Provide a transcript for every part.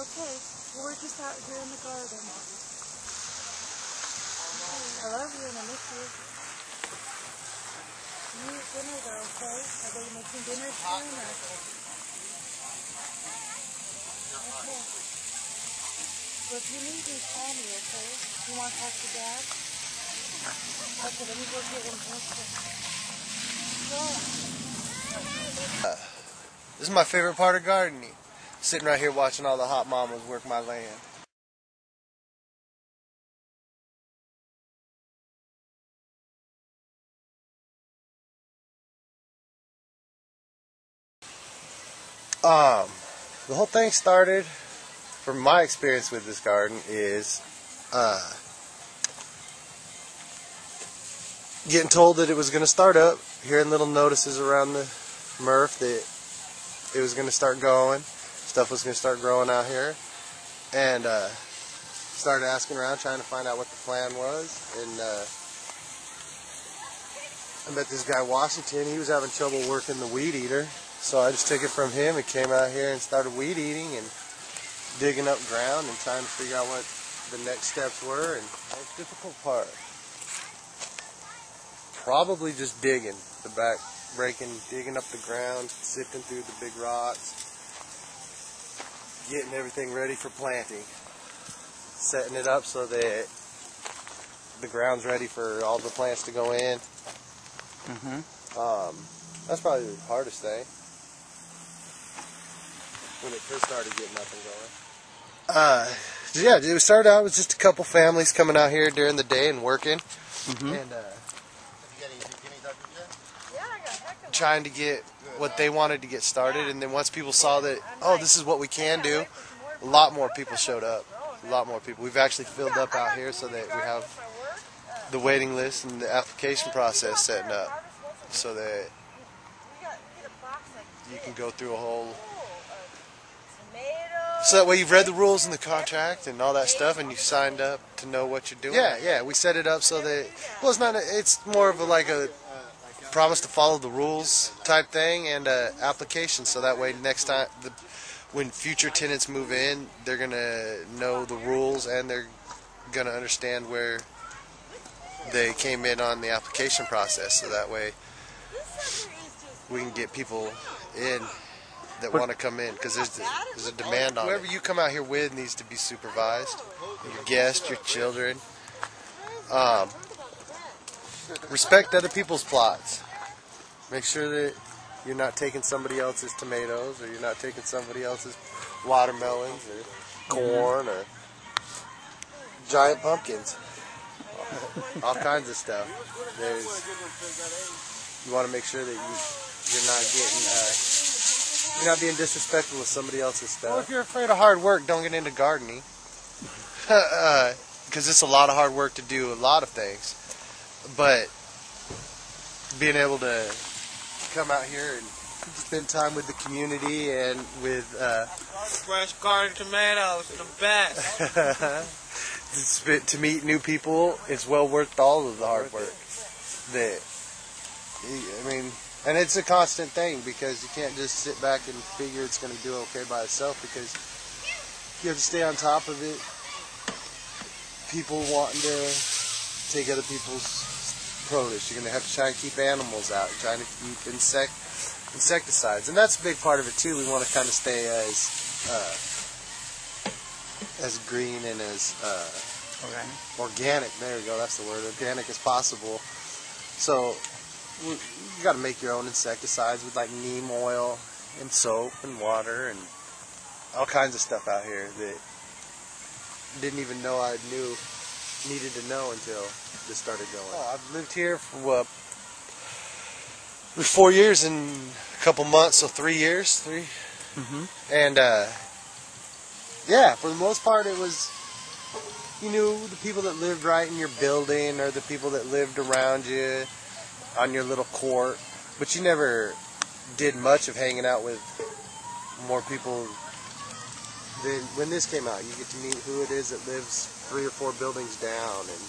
Okay, well, we're just out here in the garden. I love you and I miss you. You eat dinner though, okay? Are they making dinner soon or? Okay. Well, if you need me, call me, okay? You want to talk to Dad? Okay, let me go get him. This is my favorite part of gardening. Sitting right here watching all the hot mamas work my land. The whole thing started, from my experience with this garden, is getting told that it was going to start up, hearing little notices around the MRF that it was going to start going, stuff was going to start growing out here, and started asking around trying to find out what the plan was, and I met this guy Washington. He was having trouble working the weed eater, so I just took it from him and came out here and started weed eating and digging up ground and trying to figure out what the next steps were. And the most difficult part, probably just digging the back, digging up the ground, sifting through the big rocks, getting everything ready for planting, setting it up so that the ground's ready for all the plants to go in. That's probably the hardest thing when it first started getting up and going. Yeah, it started out with just a couple families coming out here during the day and working, and trying to get what they wanted to get started. And then once people saw that, oh, this is what we can do, a lot more people showed up. A lot more people. We've actually filled up out here so that we have the waiting list and the application process setting up so that you can go through a whole, so that way you've read the rules in the contract and all that stuff and you signed up to know what you're doing. Yeah, we set it up so that, well, it's more of like a promise to follow the rules type thing, and application, so that way next time when future tenants move in, they're going to know the rules and they're going to understand where they came in on the application process, so that way we can get people in that want to come in, because there's a demand on it. Whoever you come out here with needs to be supervised, your guests, your children. Respect other people's plots. Make sure that you're not taking somebody else's tomatoes, or you're not taking somebody else's watermelons or corn or giant pumpkins. All kinds of stuff. You want to make sure that you're not being disrespectful with somebody else's stuff. Well, if you're afraid of hard work, don't get into gardening, because it's a lot of hard work to do a lot of things. But being able to come out here and spend time with the community and with fresh garden tomatoes, the best. to meet new people, it's well worth all of the hard work. And it's a constant thing, because you can't just sit back and figure it's going to do okay by itself, because you have to stay on top of it. People wanting to take other people's produce. You're going to have to try and keep animals out. You're trying to keep insecticides. And that's a big part of it too. We want to kind of stay as green and as organic, there we go, that's the word, organic as possible. So you got to make your own insecticides with like neem oil and soap and water and all kinds of stuff out here that didn't even know I needed to know until this started going. Oh, I've lived here for 4 years and a couple months, so 3 years. And yeah, for the most part it was, you knew the people that lived right in your building or the people that lived around you on your little court, but you never did much of hanging out with more people. Then when this came out, you get to meet who it is that lives 3 or 4 buildings down and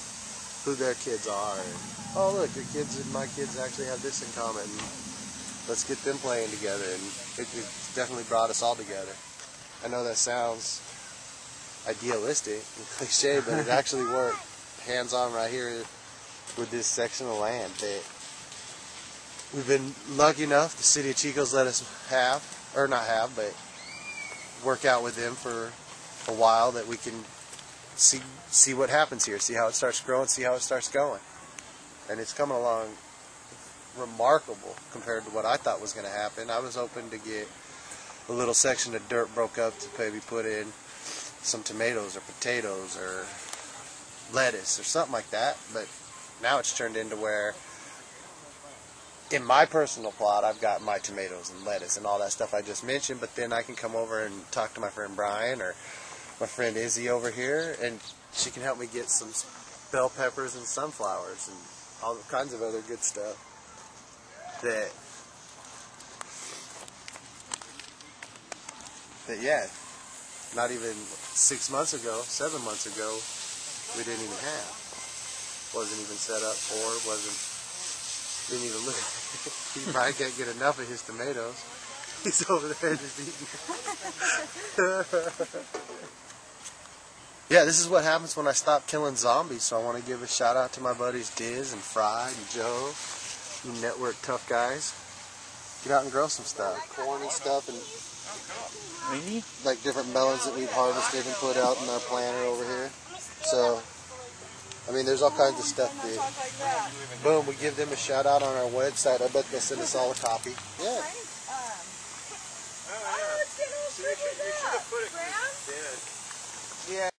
who their kids are. And, oh, look, your kids and my kids actually have this in common. Let's get them playing together. And it definitely brought us all together. I know that sounds idealistic and cliche, but it actually worked hands-on right here with this section of land that we've been lucky enough, the city of Chico's let us have, or not have, but work out with them for a while, that we can see what happens here, see how it starts growing, see how it starts going. And it's coming along remarkable compared to what I thought was going to happen. I was hoping to get a little section of dirt broke up to maybe put in some tomatoes or potatoes or lettuce or something like that, but now it's turned into where in my personal plot I've got my tomatoes and lettuce and all that stuff I just mentioned, but then I can come over and talk to my friend Brian or my friend Izzy over here, and she can help me get some bell peppers and sunflowers and all kinds of other good stuff that yeah, not even 6 months ago, 7 months ago, we didn't even have. Wasn't even set up for, didn't even look. He probably can't get enough of his tomatoes. He's over there just eating. Yeah, this is what happens when I stop killing zombies, so I want to give a shout out to my buddies Diz and Fry and Joe, you network tough guys. Get out and grow some stuff. Corn and stuff, and like different melons that we've harvested and put out in our planter over here. So, I mean, there's all kinds of stuff that, boom, we give them a shout out on our website. I bet they'll send us all a copy. Yeah. You should have put it. Yeah.